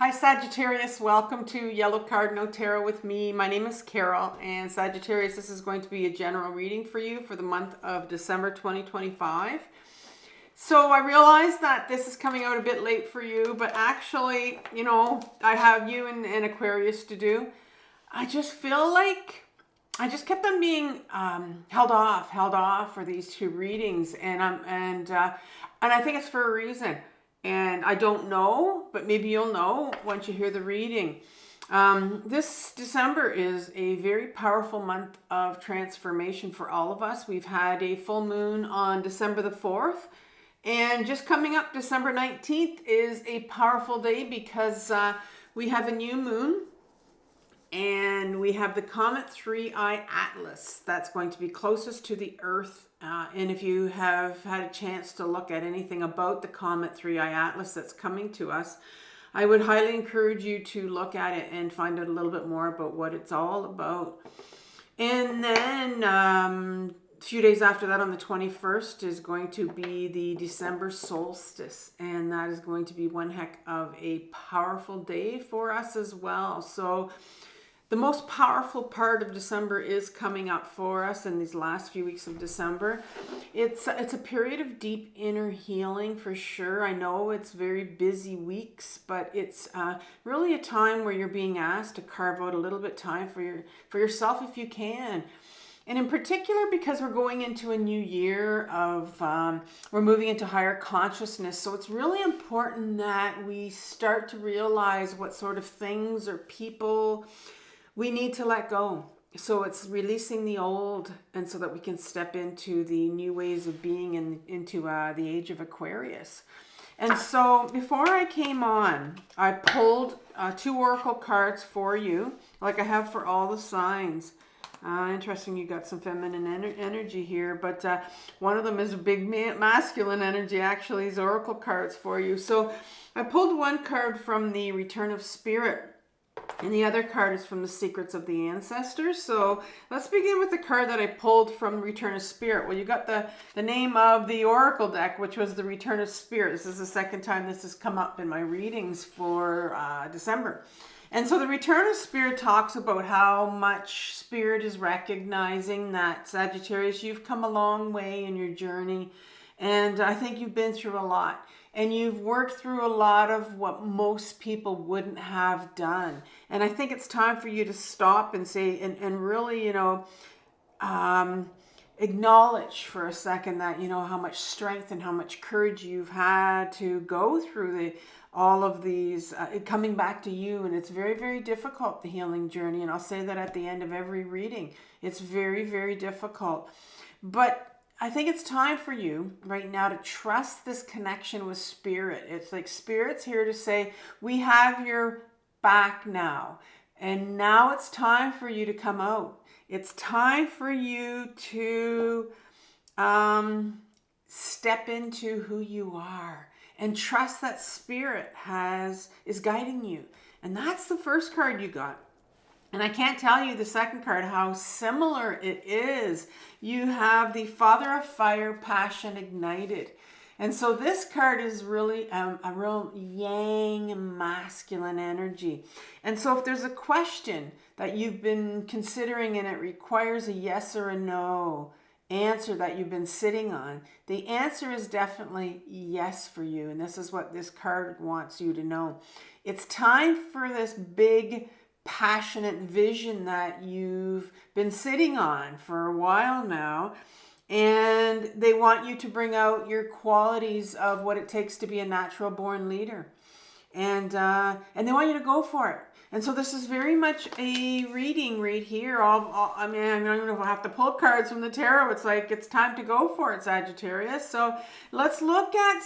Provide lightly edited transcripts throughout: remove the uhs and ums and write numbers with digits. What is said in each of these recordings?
Hi Sagittarius, welcome to Yellow Card No Tarot with me. My name is Carole, and Sagittarius, this is going to be a general reading for you for the month of December 2025. So I realize that this is coming out a bit late for you, but actually, you know, I have you and Aquarius to do. I just feel like I just kept on being held off for these two readings, and I think it's for a reason. And I don't know, but maybe you'll know once you hear the reading. This December is a very powerful month of transformation for all of us. We've had a full moon on December the 4th. And just coming up December 19th is a powerful day because we have a new moon. And we have the Comet 3i Atlas that's going to be closest to the Earth. And if you have had a chance to look at anything about the Comet 3i Atlas that's coming to us, I would highly encourage you to look at it and find out a little bit more about what it's all about. And then a few days after that, on the 21st, is going to be the December solstice. And that is going to be one heck of a powerful day for us as well. So the most powerful part of December is coming up for us in these last few weeks of December. It's a period of deep inner healing for sure. I know it's very busy weeks, but it's really a time where you're being asked to carve out a little bit of time for yourself if you can. And in particular, because we're going into a new year of, we're moving into higher consciousness. So it's really important that we start to realize what sort of things or people we need to let go. So it's releasing the old, and so that we can step into the new ways of being into the age of Aquarius. And so before I came on, I pulled two oracle cards for you, like I have for all the signs. Interesting, you got some feminine energy here, but one of them is a big masculine energy, actually, these oracle cards for you. So I pulled one card from the Return of Spirit, and the other card is from the Secrets of the Ancestors. So let's begin with the card that I pulled from Return of Spirit. Well, you got the name of the Oracle deck, which was the Return of Spirit. This is the second time this has come up in my readings for December. And so the Return of Spirit talks about how much Spirit is recognizing that, Sagittarius, you've come a long way in your journey. And I think you've been through a lot. And you've worked through a lot of what most people wouldn't have done. And I think it's time for you to stop and say, and really, you know, acknowledge for a second that, you know, how much strength and how much courage you've had to go through all of these, coming back to you. And it's very, very difficult, the healing journey. And I'll say that at the end of every reading. It's very, very difficult. But I think it's time for you right now to trust this connection with Spirit. It's like Spirit's here to say, we have your back now. And now it's time for you to come out. It's time for you to step into who you are and trust that Spirit is guiding you. And that's the first card you got. And I can't tell you the second card how similar it is. You have the Father of Fire, Passion Ignited. And so this card is really a real yang masculine energy. And so if there's a question that you've been considering and it requires a yes or a no answer that you've been sitting on, the answer is definitely yes for you. And this is what this card wants you to know. It's time for this big passionate vision that you've been sitting on for a while now, and they want you to bring out your qualities of what it takes to be a natural born leader, and they want you to go for it. And so this is very much a reading right here. I mean, I don't know if I have to pull cards from the tarot. It's like it's time to go for it, Sagittarius. So let's look at,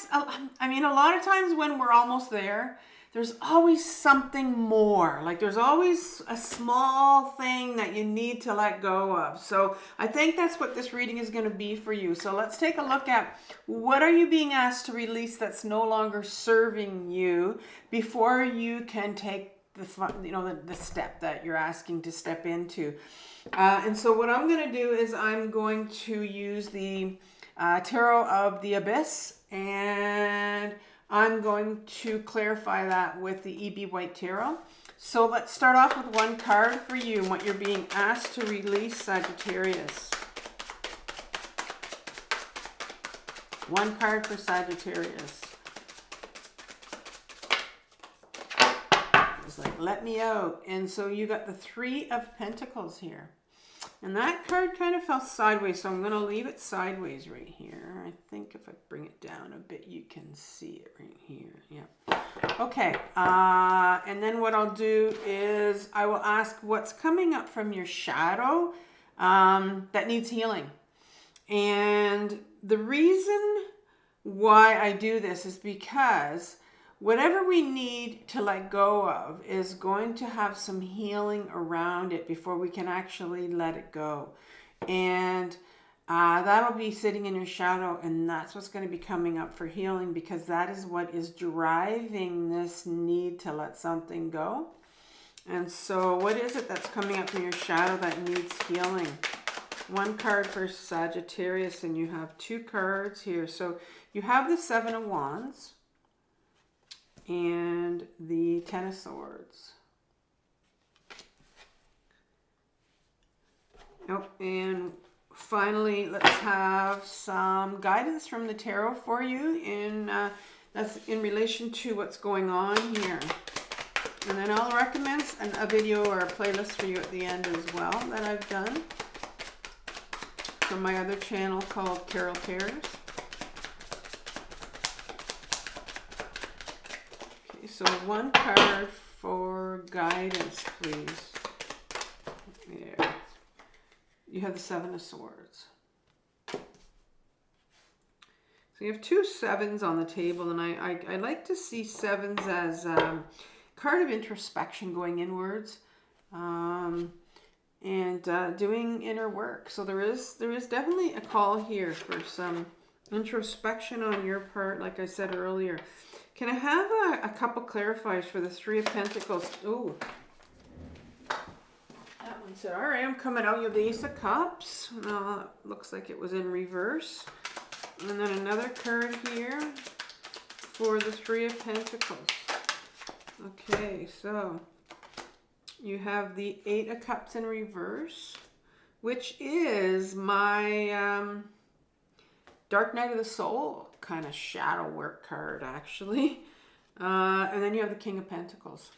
I mean, a lot of times when we're almost there, there's always something more. Like there's always a small thing that you need to let go of. So I think that's what this reading is going to be for you. So let's take a look at what are you being asked to release that's no longer serving you before you can take the step that you're asking to step into. And so what I'm going to do is I'm going to use the Tarot of the Abyss, and I'm going to clarify that with the EB White Tarot. So let's start off with one card for you and what you're being asked to release, Sagittarius. One card for Sagittarius. It's like, let me out. And so you got the Three of Pentacles here. And that card kind of fell sideways, so I'm going to leave it sideways right here. I think if I bring it down a bit, you can see it right here. Yeah. Okay. And then what I'll do is I will ask what's coming up from your shadow that needs healing. And the reason why I do this is because whatever we need to let go of is going to have some healing around it before we can actually let it go. And that'll be sitting in your shadow, and that's what's going to be coming up for healing, because that is what is driving this need to let something go. And so what is it that's coming up from your shadow that needs healing? One card for Sagittarius, and you have two cards here. So you have the Seven of Wands and the Ten of Swords. Oh, and finally, let's have some guidance from the tarot for you that's in relation to what's going on here. And then I'll recommend a video or a playlist for you at the end as well that I've done from my other channel called Carole Cares. Okay, so one card for guidance, please. There. You have the Seven of Swords. So you have two sevens on the table, and I like to see sevens as card of introspection, going inwards, and doing inner work. So there is definitely a call here for some introspection on your part, like I said earlier. Can I have a couple clarifiers for the Three of Pentacles? Ooh. That one said, all right, I'm coming out. You have the Ace of Cups. Looks like it was in reverse. And then another card here for the Three of Pentacles. Okay, so you have the Eight of Cups in reverse, which is my Dark Night of the Soul kind of shadow work card, actually. And then you have the King of Pentacles.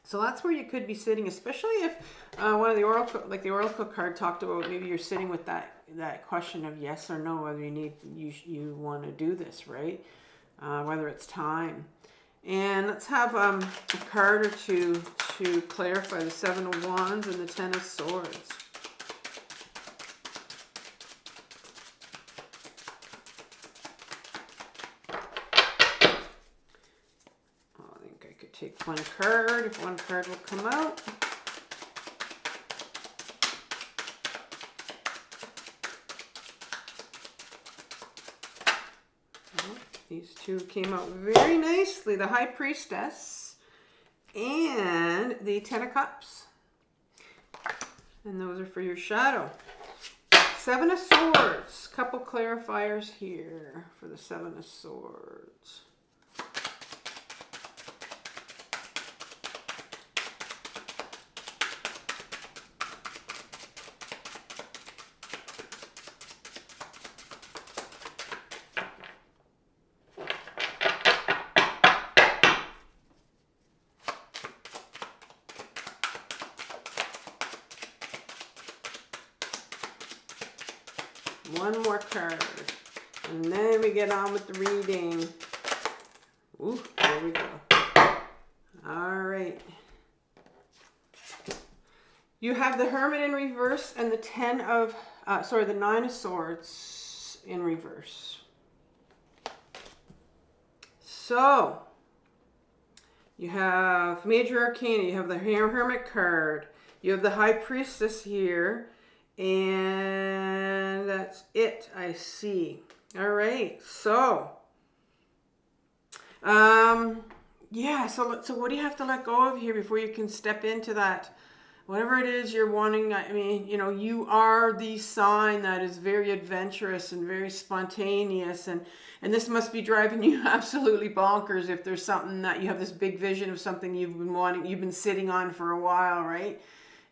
So that's where you could be sitting, especially if one of the oracle, like the oracle card talked about, maybe you're sitting with that question of yes or no, whether you want to do this, right? Whether it's time. And let's have a card or two to clarify the Seven of Wands and the Ten of Swords. I think I could take one card if one card will come out. These two came out very nicely. The High Priestess and the Ten of Cups. And those are for your shadow. Seven of Swords. Couple clarifiers here for the Seven of Swords. One more card, and then we get on with the reading. Ooh, there we go. All right. You have the Hermit in reverse and the the Nine of Swords in reverse. So, you have Major Arcana, you have the Hermit card, you have the High Priestess here, and that's it, I see. All right, so yeah, so what do you have to let go of here before you can step into that, whatever it is you're wanting. I mean, you know, you are the sign that is very adventurous and very spontaneous, and this must be driving you absolutely bonkers if there's something that you have this big vision of something you've been wanting, you've been sitting on for a while, right?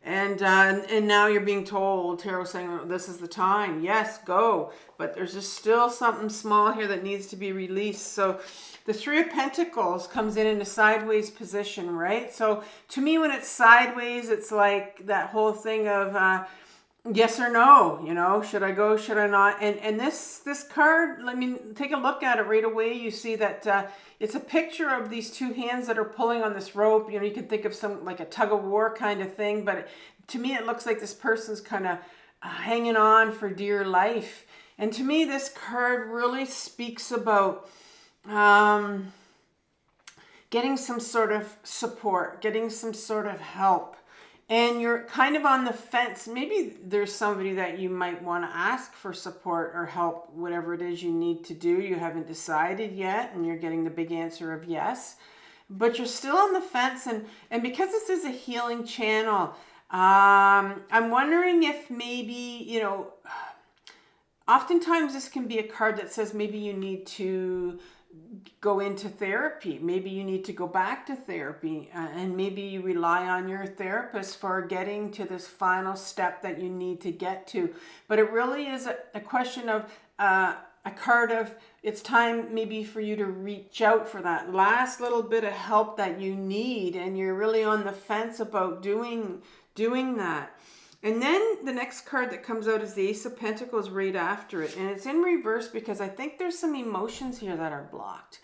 And now you're being told, Tarot saying, oh, this is the time. Yes, go. But there's just still something small here that needs to be released. So the Three of Pentacles comes in a sideways position, right? So to me, when it's sideways, it's like that whole thing of yes or no, you know, should I go, should I not? And this card, let me take a look at it right away. You see that it's a picture of these two hands that are pulling on this rope. You know, you can think of some like a tug of war kind of thing, but to me it looks like this person's kind of hanging on for dear life. And to me, this card really speaks about getting some sort of support, getting some sort of help. And you're kind of on the fence. Maybe there's somebody that you might want to ask for support or help, whatever it is you need to do. You haven't decided yet, and you're getting the big answer of yes. But you're still on the fence. And because this is a healing channel, I'm wondering if maybe, you know, oftentimes this can be a card that says maybe you need to go into therapy. Maybe you need to go back to therapy, and maybe you rely on your therapist for getting to this final step that you need to get to. But it really is a question of a card of it's time maybe for you to reach out for that last little bit of help that you need, and you're really on the fence about doing that. And then the next card that comes out is the Ace of Pentacles right after it. And it's in reverse because I think there's some emotions here that are blocked.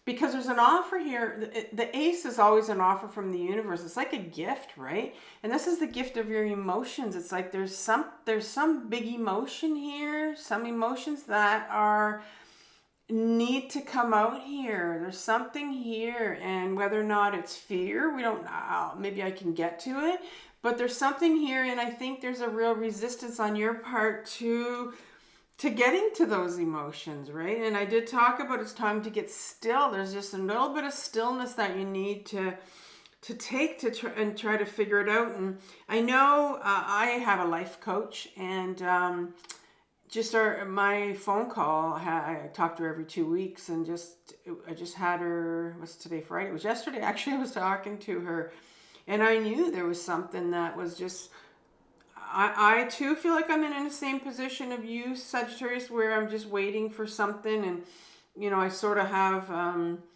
Because there's an offer here. The Ace is always an offer from the universe. It's like a gift, right? And this is the gift of your emotions. It's like there's some big emotion here. Some emotions that need to come out here. There's something here. And whether or not it's fear, we don't know. Maybe I can get to it. But there's something here, and I think there's a real resistance on your part to getting to those emotions, right? And I did talk about it's time to get still. There's just a little bit of stillness that you need to take to try to figure it out. And I know I have a life coach, and my phone call, I talk to her every 2 weeks, and I just had her, what's today, Friday? It was yesterday, actually. I was talking to her. And I knew there was something that was just, I too feel like I'm in the same position of you, Sagittarius, where I'm just waiting for something. And, you know, I sort of have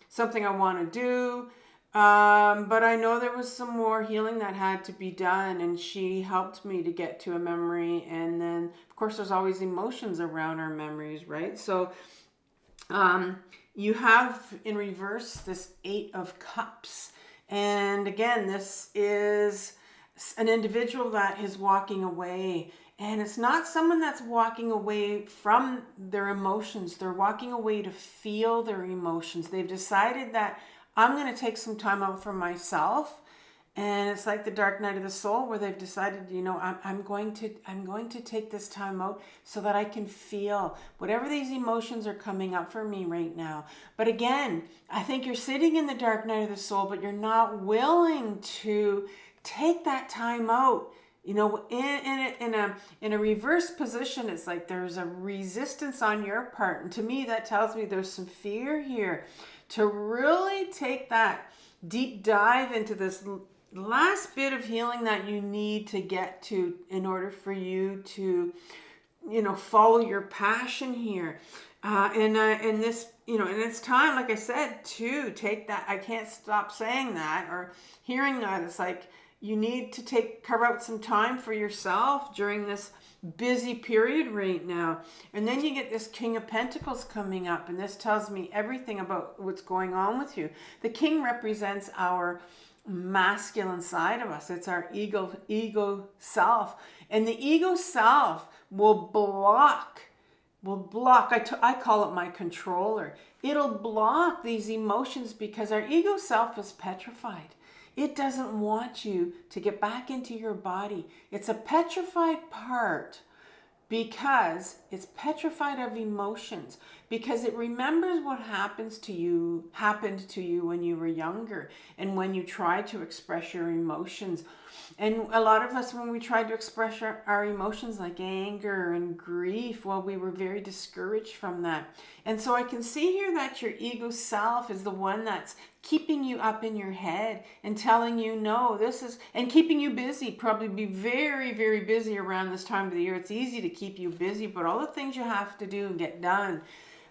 something I want to do. But I know there was some more healing that had to be done. And she helped me to get to a memory. And then, of course, there's always emotions around our memories, right? So you have in reverse this Eight of Cups. And again, this is an individual that is walking away. And it's not someone that's walking away from their emotions. They're walking away to feel their emotions. They've decided that I'm going to take some time out for myself. And it's like the dark night of the soul, where they've decided, you know, I'm going to take this time out so that I can feel whatever these emotions are coming up for me right now. But again, I think you're sitting in the dark night of the soul, but you're not willing to take that time out. You know, in a reverse position, it's like there's a resistance on your part. And to me, that tells me there's some fear here to really take that deep dive into this last bit of healing that you need to get to in order for you to, you know, follow your passion here. And this, you know, and it's time, like I said, to take that. I can't stop saying that or hearing that. It's like you need to carve out some time for yourself during this busy period right now. And then you get this King of Pentacles coming up, and this tells me everything about what's going on with you. The King represents our masculine side of us. It's our ego self, and the ego self will block. I call it my controller. It'll block these emotions because our ego self is petrified. It doesn't want you to get back into your body. It's a petrified part because it's petrified of emotions. because it remembers what happened to you when you were younger and when you tried to express your emotions. And a lot of us, when we tried to express our emotions like anger and grief, well, we were very discouraged from that. And so I can see here that your ego self is the one that's keeping you up in your head and telling you, no, this is, and keeping you busy, probably be very, very busy around this time of the year. It's easy to keep you busy, but all the things you have to do and get done.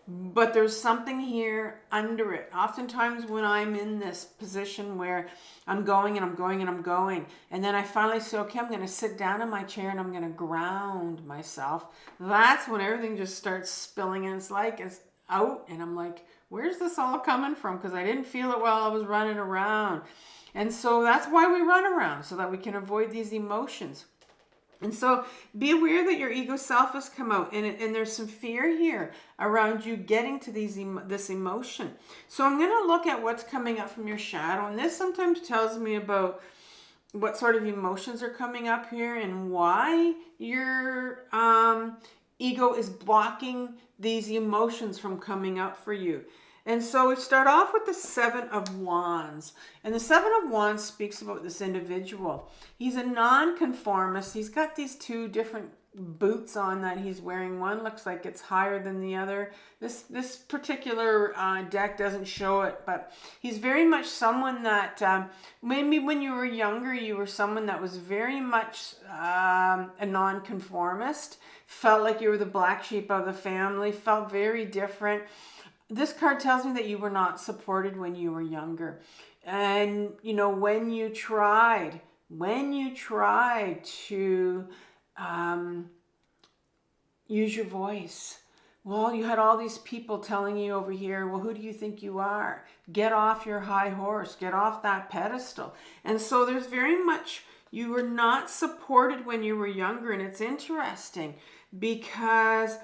But there's something here under it. Oftentimes when I'm in this position where I'm going and I'm going and I'm going, and then I finally say, okay, I'm going to sit down in my chair and I'm going to ground myself. That's when everything just starts spilling, and it's like it's out, and I'm like, where's this all coming from? Because I didn't feel it while I was running around. And so that's why we run around, so that we can avoid these emotions. And so be aware that your ego self has come out, and there's some fear here around you getting to this emotion. So I'm going to look at what's coming up from your shadow, and this sometimes tells me about what sort of emotions are coming up here and why your ego is blocking these emotions from coming up for you. And so we start off with the Seven of Wands. And the Seven of Wands speaks about this individual. He's a non-conformist. He's got these two different boots on that he's wearing. One looks like it's higher than the other. This particular deck doesn't show it, but he's very much someone that maybe when you were younger, you were someone that was very much a non-conformist, felt like you were the black sheep of the family, felt very different. This card tells me that you were not supported when you were younger. And, you know, when you tried to use your voice, well, you had all these people telling you over here, well, who do you think you are? Get off your high horse, get off that pedestal. And so there's very much, you were not supported when you were younger. And it's interesting because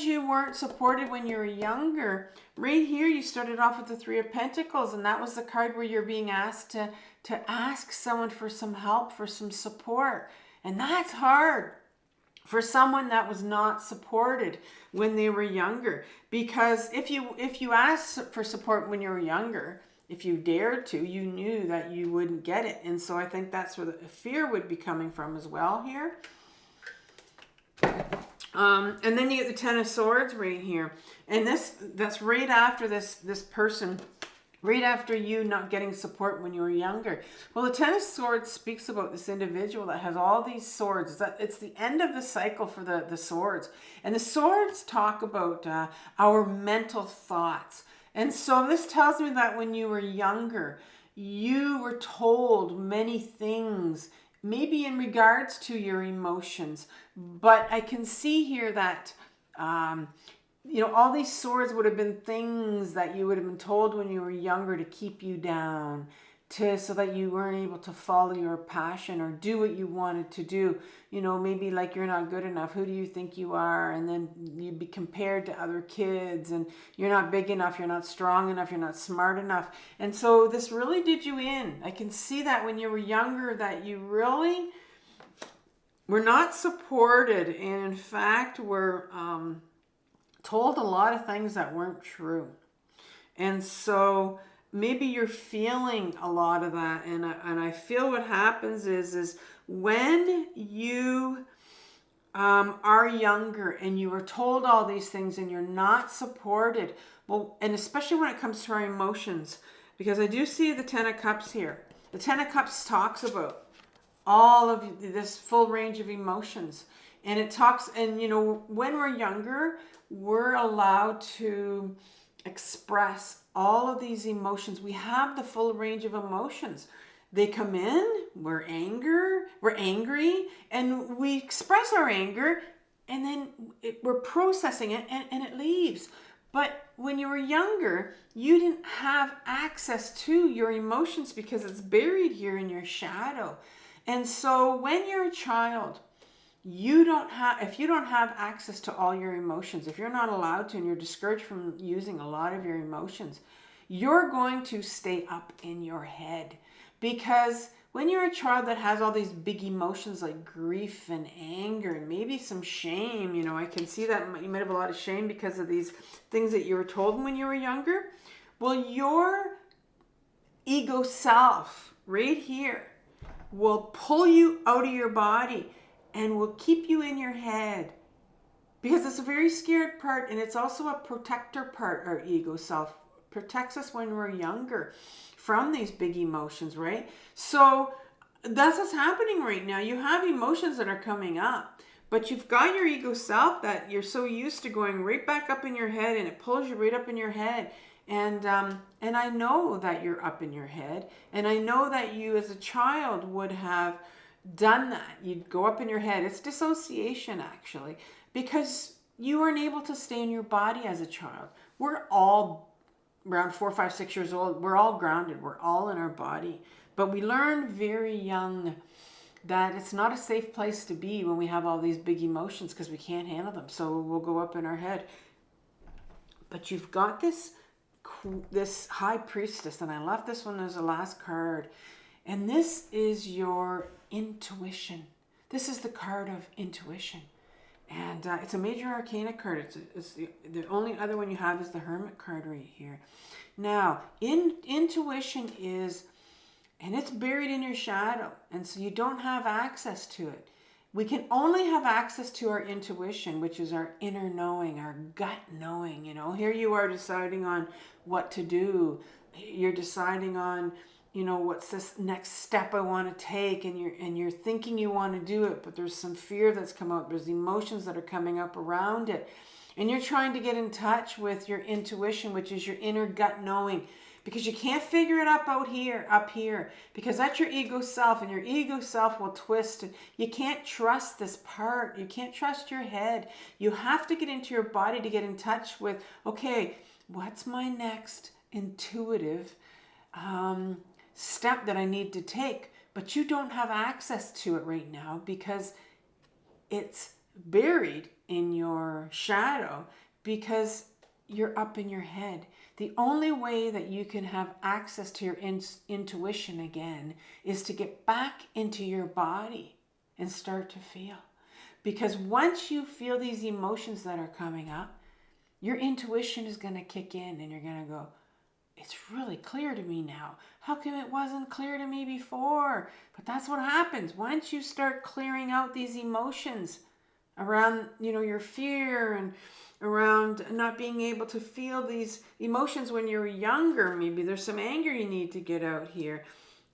you weren't supported when you were younger, right here you started off with the Three of Pentacles, and that was the card where you're being asked to ask someone for some help, for some support. And that's hard for someone that was not supported when they were younger. Because if you asked for support when you were younger, if you dared to, you knew that you wouldn't get it. And so I think that's where the fear would be coming from as well here. And then you get the Ten of Swords right here. And that's right after this person, right after you not getting support when you were younger. Well, the Ten of Swords speaks about this individual that has all these swords. It's the end of the cycle for the swords. And the swords talk about our mental thoughts. And so this tells me that when you were younger, you were told many things, maybe in regards to your emotions. But I can see here that, you know, all these swords would have been things that you would have been told when you were younger to keep you down, so that you weren't able to follow your passion or do what you wanted to do. You know, maybe like you're not good enough. Who do you think you are? And then you'd be compared to other kids, and you're not big enough, you're not strong enough, you're not smart enough. And so this really did you in. I can see that when you were younger, that you really were not supported, and in fact were told a lot of things that weren't true. And so maybe you're feeling a lot of that, and I feel what happens is when you are younger and you were told all these things and you're not supported, well, and especially when it comes to our emotions, because I do see the Ten of Cups here. The Ten of Cups talks about all of this full range of emotions, and it talks, and you know, when we're younger, we're allowed to express all of these emotions. We have the full range of emotions. They come in, we're angry, and we express our anger, and then we're processing it, and it leaves. But when you were younger, you didn't have access to your emotions because it's buried here in your shadow. And so when you're a child, if you don't have access to all your emotions, if you're not allowed to, and you're discouraged from using a lot of your emotions, you're going to stay up in your head Because when you're a child that has all these big emotions like grief and anger and maybe some shame, you know, I can see that you might have a lot of shame because of these things that you were told when you were younger. Well, your ego self right here will pull you out of your body and will keep you in your head, because it's a very scared part, and it's also a protector part. Our ego self protects us when we're younger from these big emotions, right? So that's what's happening right now. You have emotions that are coming up, but you've got your ego self that you're so used to going right back up in your head, and it pulls you right up in your head. And I know that you're up in your head, and I know that you as a child would have done that. You'd go up in your head. It's dissociation, actually, because you weren't able to stay in your body as a child. We're all around 4, 5, 6 years old. We're all grounded. We're all in our body. But we learn very young that it's not a safe place to be when we have all these big emotions, because we can't handle them. So we'll go up in our head. But you've got this high priestess, and I left this one as the last card. And this is your intuition. This is the card of intuition. And it's a major arcana card. It's the only other one you have is the hermit card right here. Now, intuition is, and it's buried in your shadow, and so you don't have access to it. We can only have access to our intuition, which is our inner knowing, our gut knowing. You know, here you are deciding on what to do. You're deciding on, you know, what's this next step I want to take, and you're thinking you want to do it, but there's some fear that's come out. There's emotions that are coming up around it, and you're trying to get in touch with your intuition, which is your inner gut knowing, because you can't figure it up here, because that's your ego self, and your ego self will twist. And you can't trust this part. You can't trust your head. You have to get into your body to get in touch with, okay, what's my next intuitive step that I need to take? But you don't have access to it right now because it's buried in your shadow, because you're up in your head. The only way that you can have access to your intuition again is to get back into your body and start to feel. Because once you feel these emotions that are coming up, your intuition is going to kick in, and you're going to go, it's really clear to me now. How come it wasn't clear to me before? But that's what happens. Once you start clearing out these emotions around, you know, your fear, and around not being able to feel these emotions when you're younger, maybe there's some anger you need to get out here,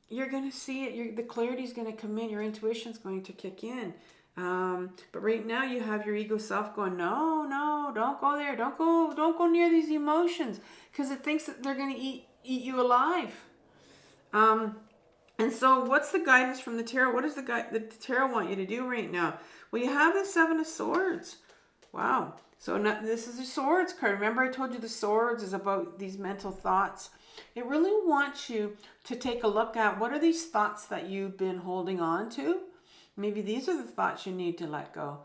you're going to see it. The clarity is going to come in. Your intuition is going to kick in. But right now you have your ego self going, no, don't go there. Don't go near these emotions, because it thinks that they're going to eat you alive. And so what's the guidance from the tarot? What does the tarot want you to do right now? Well, you have the Seven of Swords. Wow. So this is a Swords card. Remember I told you the Swords is about these mental thoughts. It really wants you to take a look at, what are these thoughts that you've been holding on to? Maybe these are the thoughts you need to let go.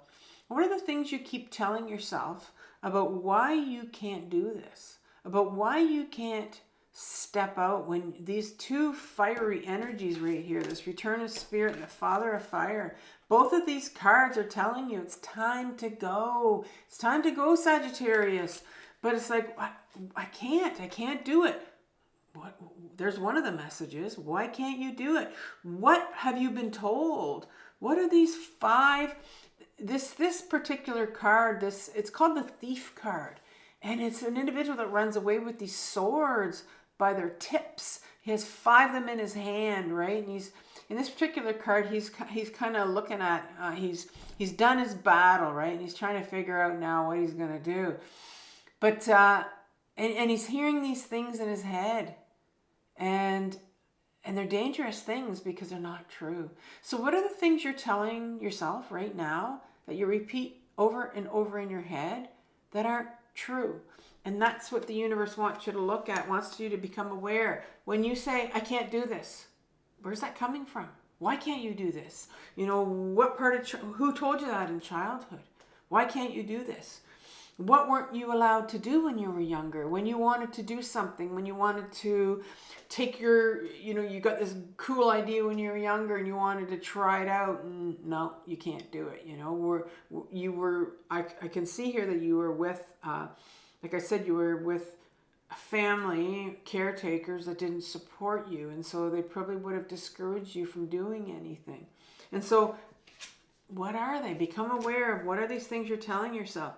What are the things you keep telling yourself about why you can't do this? About why you can't step out when these two fiery energies right here, this Return of Spirit and the Father of Fire, both of these cards are telling you it's time to go. It's time to go, Sagittarius. But it's like, I can't do it. What? There's one of the messages. Why can't you do it? What have you been told? What are these 5? This particular card, it's called the Thief card. And it's an individual that runs away with these swords by their tips. He has 5 of them in his hand, right? And he's, in this particular card, he's kind of looking at, he's done his battle, right? And he's trying to figure out now what he's going to do. But, and he's hearing these things in his head. And they're dangerous things because they're not true. So what are the things you're telling yourself right now that you repeat over and over in your head that aren't true? And that's what the universe wants you to look at, wants you to become aware. When you say, I can't do this, where's that coming from? Why can't you do this? You know, what part of, who told you that in childhood? Why can't you do this? What weren't you allowed to do when you were younger? When you wanted to do something, when you wanted to take your, you got this cool idea when you were younger and you wanted to try it out, and no, you can't do it. I can see here that you were with, like I said, you were with a family, caretakers that didn't support you, and so they probably would have discouraged you from doing anything. And so what are they? Become aware of what are these things you're telling yourself.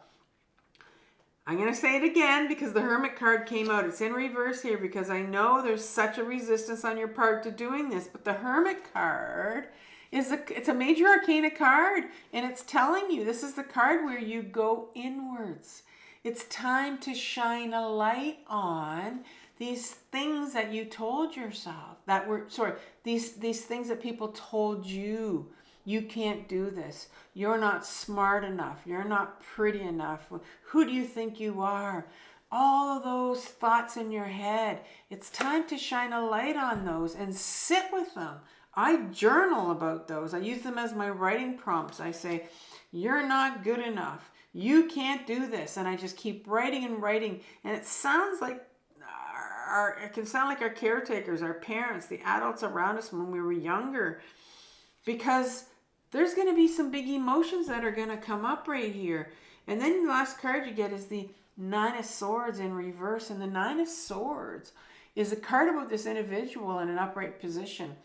I'm going to say it again because the Hermit card came out. It's in reverse here because I know there's such a resistance on your part to doing this. But the Hermit card it's a major arcana card, and it's telling you this is the card where you go inwards. It's time to shine a light on these things that you told yourself these things that people told you. You can't do this. You're not smart enough. You're not pretty enough. Who do you think you are? All of those thoughts in your head. It's time to shine a light on those and sit with them. I journal about those. I use them as my writing prompts. I say, you're not good enough. You can't do this. And I just keep writing and writing. And it sounds like it can sound like our caretakers, our parents, the adults around us when we were younger. Because there's going to be some big emotions that are going to come up right here. And then the last card you get is the Nine of Swords in reverse. And the Nine of Swords is a card about this individual in an upright position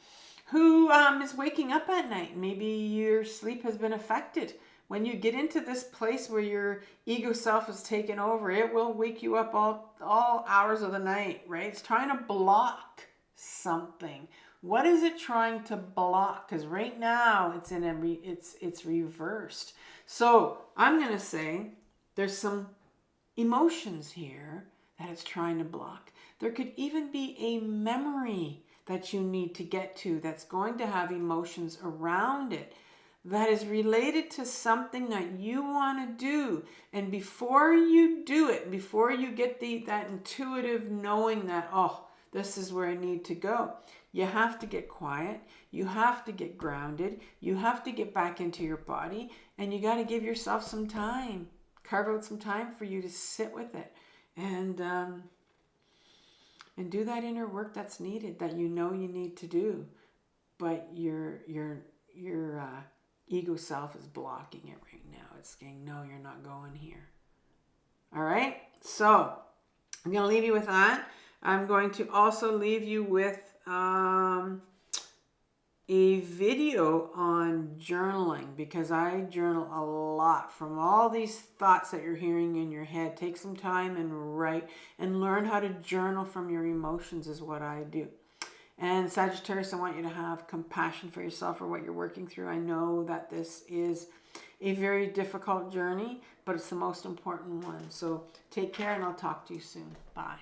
who is waking up at night. Maybe your sleep has been affected. When you get into this place where your ego self is taken over, it will wake you up all hours of the night, right? It's trying to block something. What is it trying to block? Because right now it's reversed. So I'm going to say there's some emotions here that it's trying to block. There could even be a memory that you need to get to that's going to have emotions around it that is related to something that you want to do. And before you do it, before you get that intuitive knowing that, oh, this is where I need to go, you have to get quiet. You have to get grounded. You have to get back into your body. And you got to give yourself some time. Carve out some time for you to sit with it. And do that inner work that's needed, that you know you need to do. But your ego self is blocking it right now. It's saying, no, you're not going here. All right? So I'm going to leave you with that. I'm going to also leave you with a video on journaling, because I journal a lot from all these thoughts that you're hearing in your head. Take some time and write and learn how to journal from your emotions is what I do. And Sagittarius, I want you to have compassion for yourself for what you're working through. I know that this is a very difficult journey, but it's the most important one. So take care, and I'll talk to you soon. Bye.